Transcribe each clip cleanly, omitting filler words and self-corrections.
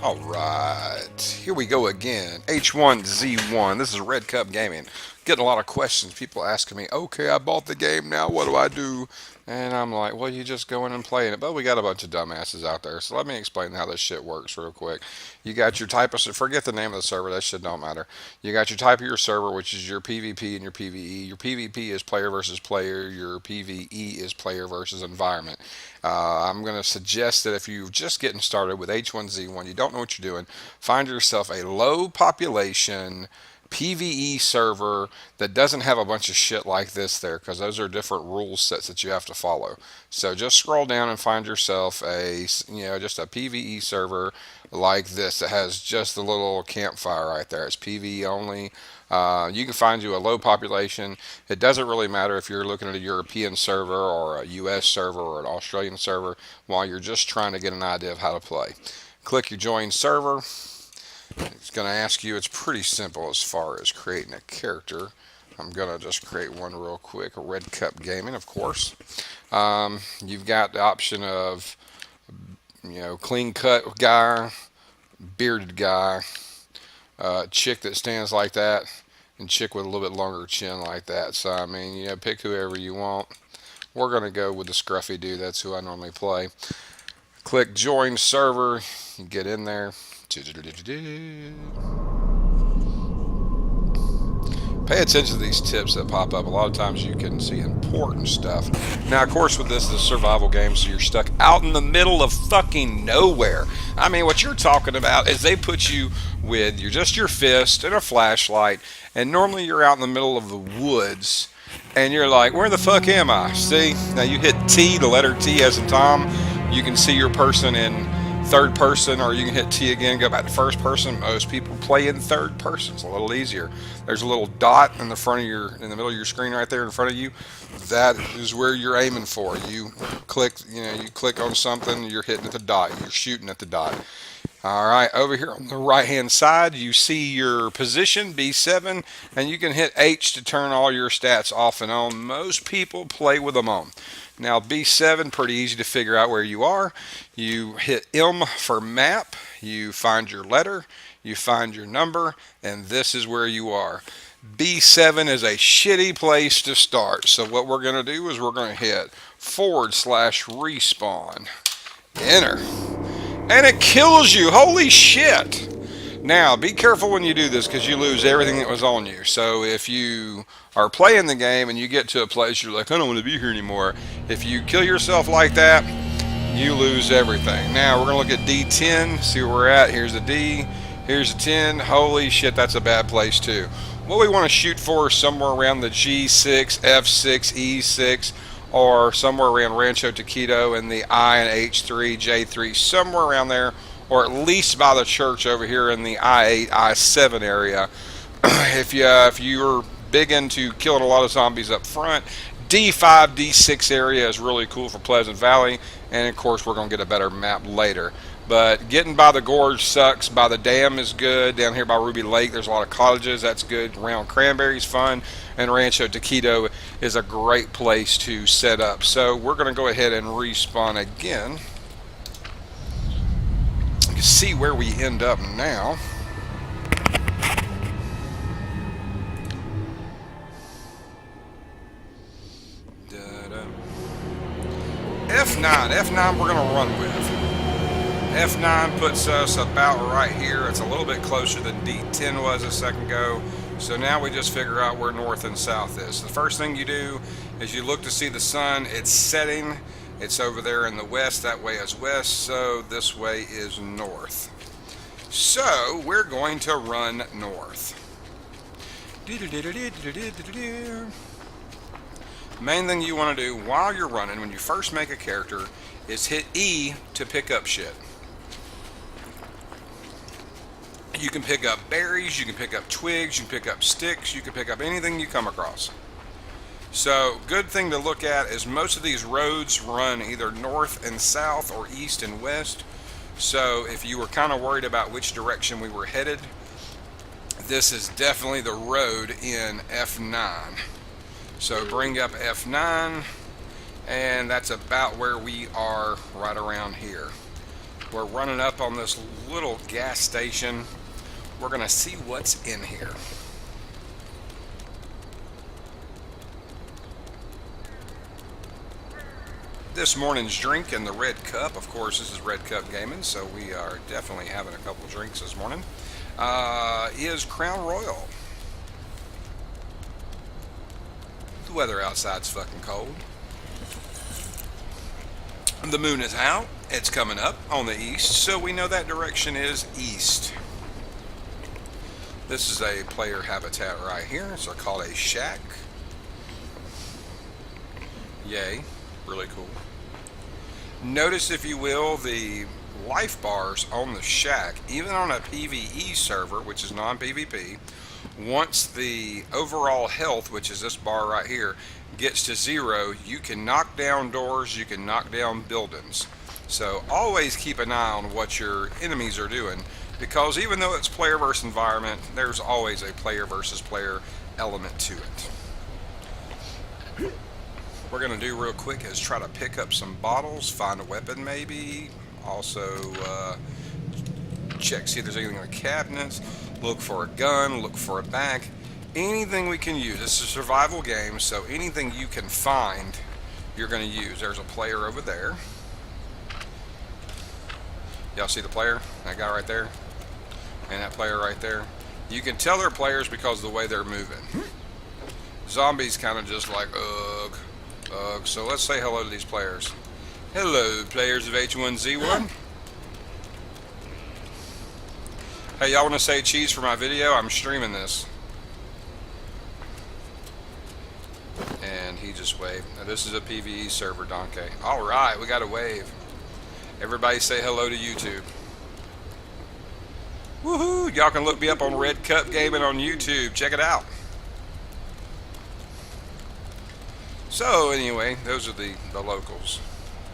Alright, here we go again. H1Z1. This is Red Cup Gaming. Getting a lot of questions. People asking me, okay, I bought the game now, what do I do? And I'm like, well, you just go in and play it. But we got a bunch of dumbasses out there. So let me explain how this shit works real quick. You got your type of, forget the name of the server, that shit don't matter. You got your type of your server, which is your PvP and your PvE. Your PvP is player versus player. Your PvE is player versus environment. I'm going to suggest that if you're just getting started with H1Z1, you don't know what you're doing, find yourself a low population PvE server that doesn't have a bunch of shit like this there, because those are different rule sets that you have to follow. So just scroll down and find yourself just a PvE server like this that has just the little campfire right there. It's PvE only. You can find you a low population. It doesn't really matter if you're looking at a European server or a US server or an Australian server while you're just trying to get an idea of how to play. Click your join server. It's going to ask you, it's pretty simple as far as creating a character. I'm going to just create one real quick, a Red Cup Gaming, of course. You've got the option of, clean cut guy, bearded guy, chick that stands like that, and chick with a little bit longer chin like that. So, I mean, pick whoever you want. We're going to go with the scruffy dude. That's who I normally play. Click join server. You get in there. Pay attention to these tips that pop up. A lot of times you can see important stuff. Now, of course, with this is a survival game, so you're stuck out in the middle of fucking nowhere. I mean, what you're talking about is they put you with your fist and a flashlight, and normally you're out in the middle of the woods, and you're like, where the fuck am I? See? Now you hit T, the letter T as in Tom. You can see your person in third person, or you can hit T again, go back to first person. Most people play in third person. It's a little easier. There's a little dot in the middle of your screen right there in front of you. That is where you're aiming for. You click on something, you're hitting at the dot, you're shooting at the dot. All right, over here on the right hand side, you see your position, B7, and you can hit H to turn all your stats off and on. Most people play with them on. Now, B7, pretty easy to figure out where you are. You hit M for map, you find your letter, you find your number, and this is where you are. B7 is a shitty place to start. So what we're going to do is we're going to hit /respawn. Enter. And it kills you. Holy shit. Now, be careful when you do this, because you lose everything that was on you. So if you are playing the game and you get to a place you're like, I don't want to be here anymore, if you kill yourself like that, you lose everything. Now, we're going to look at D10, see where we're at. Here's a D. Here's a 10. Holy shit, that's a bad place too. What we want to shoot for is somewhere around the G6, F6, E6, or somewhere around Rancho Taquito and the I and H3, J3, somewhere around there, or at least by the church over here in the I8, I7 area. If you're big into killing a lot of zombies up front, D5, D6 area is really cool for Pleasant Valley, and of course we're going to get a better map later. But getting by the gorge sucks. By the dam is good. Down here by Ruby Lake, there's a lot of cottages. That's good. Around Cranberry's fun. And Rancho Taquito is a great place to set up. So we're going to go ahead and respawn again. You can see where we end up now. F9 we're going to run with. F9 puts us about right here. It's a little bit closer than D10 was a second ago. So now we just figure out where north and south is. The first thing you do is you look to see the sun. It's setting. It's over there in the west. That way is west. So this way is north. So we're going to run north. Main thing you want to do while you're running, when you first make a character, is hit E to pick up shit. You can pick up berries, you can pick up twigs, you can pick up sticks, you can pick up anything you come across. So, good thing to look at is most of these roads run either north and south or east and west. So, if you were kind of worried about which direction we were headed, this is definitely the road in F9. So, bring up F9, and that's about where we are, right around here. We're running up on this little gas station. We're going to see what's in here. This morning's drink in the red cup, of course, this is Red Cup Gaming, so we are definitely having a couple drinks this morning, is Crown Royal. The weather outside's fucking cold. The moon is out. It's coming up on the east, so we know that direction is east. This is a player habitat right here. It's called a shack. Yay. Really cool. Notice, if you will, the life bars on the shack, even on a PvE server, which is non-PvP, once the overall health, which is this bar right here, gets to 0, you can knock down doors, you can knock down buildings. So always keep an eye on what your enemies are doing, because even though it's player versus environment, there's always a player versus player element to it. We're going to do real quick is try to pick up some bottles, find a weapon maybe, also check, see if there's anything in the cabinets, look for a gun, look for a bag, anything we can use. This is a survival game, so anything you can find, you're going to use. There's a player over there. Y'all see the player? That guy right there? And that player right there? You can tell they're players because of the way they're moving. Zombies kind of just like, ugh. So let's say hello to these players. Hello, players of H1Z1. Hey, y'all want to say cheese for my video? I'm streaming this. And he just waved. Now, this is a PvE server, Donkey. Alright, we got a wave. Everybody say hello to YouTube. Woohoo! Y'all can look me up on Red Cup Gaming on YouTube. Check it out. So anyway, those are the locals.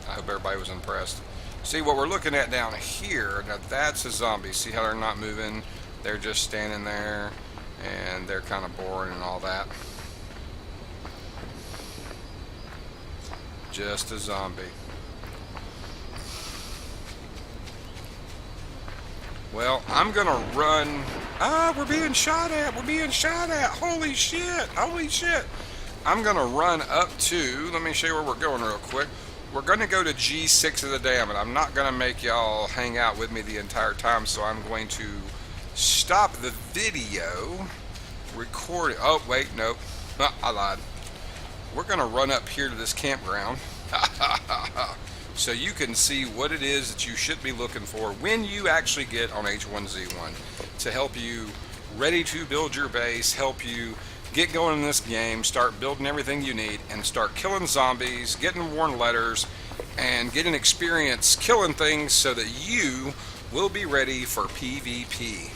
I hope everybody was impressed. See what we're looking at down here. Now that's a zombie. See how they're not moving? They're just standing there, and they're kind of boring and all that. Just a zombie. Well, I'm gonna run. We're being shot at. We're being shot at. Holy shit. Holy shit. I'm going to run up to, let me show you where we're going real quick. We're going to go to G6 of the dam, and I'm not going to make y'all hang out with me the entire time, so I'm going to stop the video, record it. Oh, wait, nope. I lied. We're going to run up here to this campground so you can see what it is that you should be looking for when you actually get on H1Z1 to help you ready to build your base, help you get going in this game, start building everything you need, and start killing zombies, getting warn letters, and getting experience killing things so that you will be ready for PvP.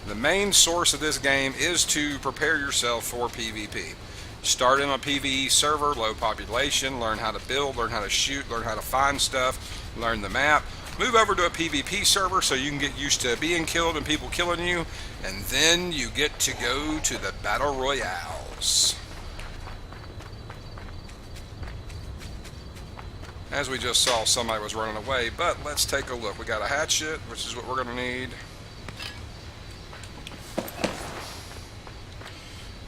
The main source of this game is to prepare yourself for PvP. Start in a PvE server, low population, learn how to build, learn how to shoot, learn how to find stuff, learn the map. Move over to a PvP server so you can get used to being killed and people killing you, and then you get to go to the Battle Royales. As we just saw, somebody was running away, but let's take a look. We got a hatchet, which is what we're going to need.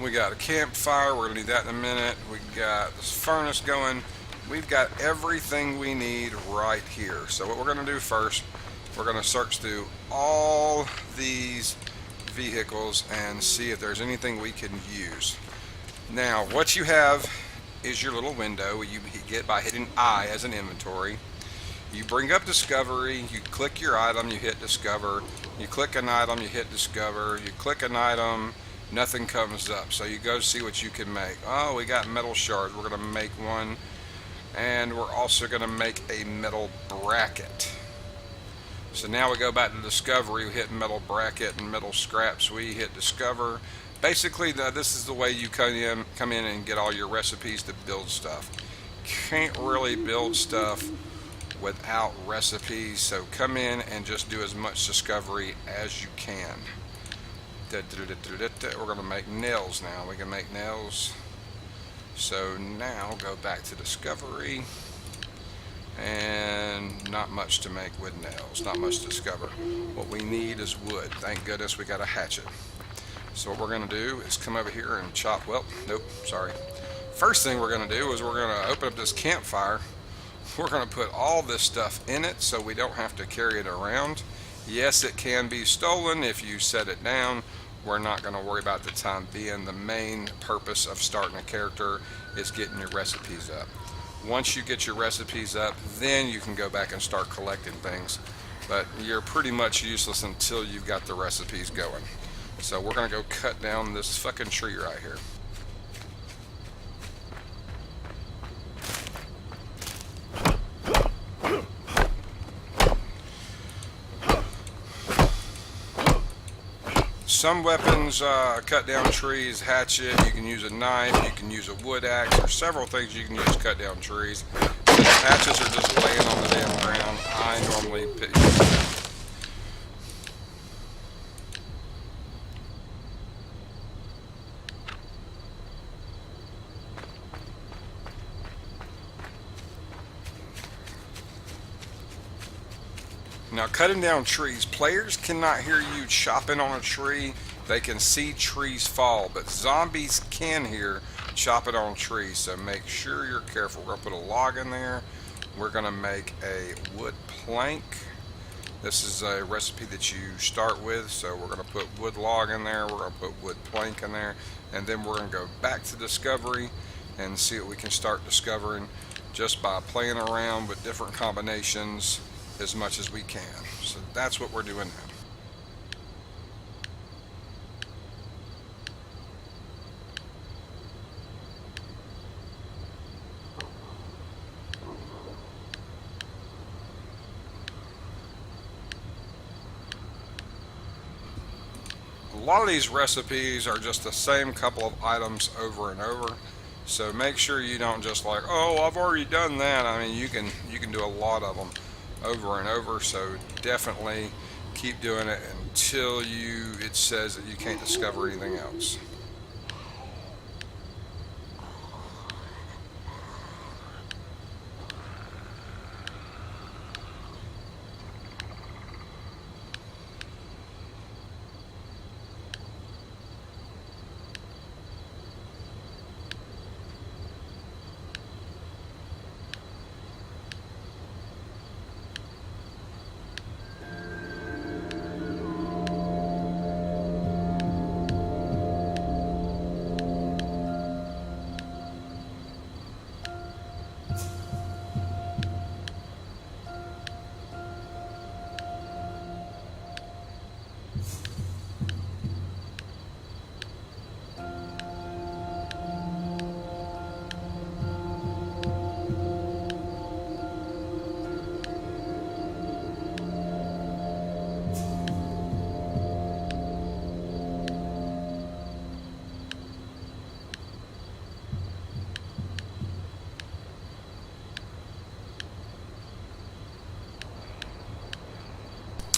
We got a campfire, we're going to need that in a minute. We got this furnace going. We've got everything we need right here. So what we're going to do first, we're going to search through all these vehicles and see if there's anything we can use. Now, what you have is your little window you get by hitting I as an inventory. You bring up Discovery, you click your item, you hit Discover. You click an item, you hit Discover. You click an item, nothing comes up. So you go see what you can make. Oh, we got metal shards. We're going to make one. And we're also going to make a metal bracket. So now we go back to Discovery, we hit metal bracket and metal scraps, we hit Discover. Basically, this is the way you come in and get all your recipes to build stuff. Can't really build stuff without recipes, so come in and just do as much Discovery as you can. We're going to make nails now. We can make nails. So now go back to Discovery and not much to make with nails, not much to discover. What we need is wood. Thank goodness we got a hatchet. So what we're going to do is come over here and chop, well, nope, sorry. First thing we're going to do is we're going to open up this campfire. We're going to put all this stuff in it so we don't have to carry it around. Yes, it can be stolen if you set it down. We're not going to worry about the time being. The main purpose of starting a character is getting your recipes up. Once you get your recipes up, then you can go back and start collecting things. But you're pretty much useless until you've got the recipes going. So we're going to go cut down this fucking tree right here. Some weapons cut down trees, hatchet, you can use a knife, you can use a wood axe, there's several things you can use to cut down trees. Since hatchets are just laying on the damn ground, I normally pick. Now, cutting down trees, players cannot hear you chopping on a tree. They can see trees fall, but zombies can hear chopping on trees, so make sure you're careful. We're going to put a log in there. We're going to make a wood plank. This is a recipe that you start with, so we're going to put wood log in there. We're going to put wood plank in there, and then we're going to go back to discovery and see what we can start discovering just by playing around with different combinations as much as we can. So that's what we're doing now. A lot of these recipes are just the same couple of items over and over. So make sure you don't just like, oh, I've already done that. I mean, you can do a lot of them over and over, so definitely keep doing it until it says that you can't discover anything else.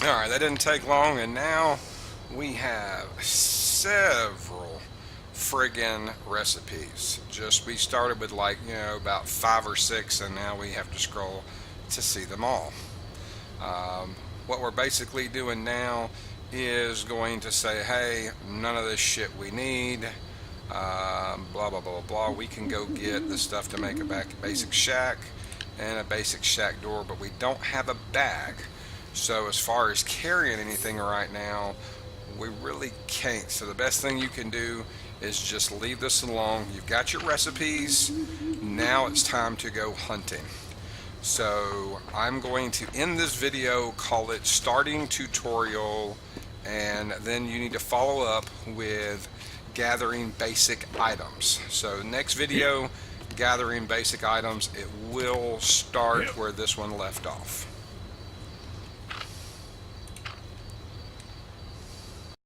Alright, that didn't take long, and now we have several friggin' recipes. We started with like, about 5 or 6, and now we have to scroll to see them all. What we're basically doing now is going to say, hey, none of this shit we need, blah, blah, blah, blah, blah. We can go get the stuff to make a basic shack and a basic shack door, but we don't have a bag. So as far as carrying anything right now, we really can't. So the best thing you can do is just leave this alone. You've got your recipes. Now it's time to go hunting. So I'm going to end this video, call it starting tutorial, and then you need to follow up with gathering basic items. So next video, gathering basic items, it will start where this one left off.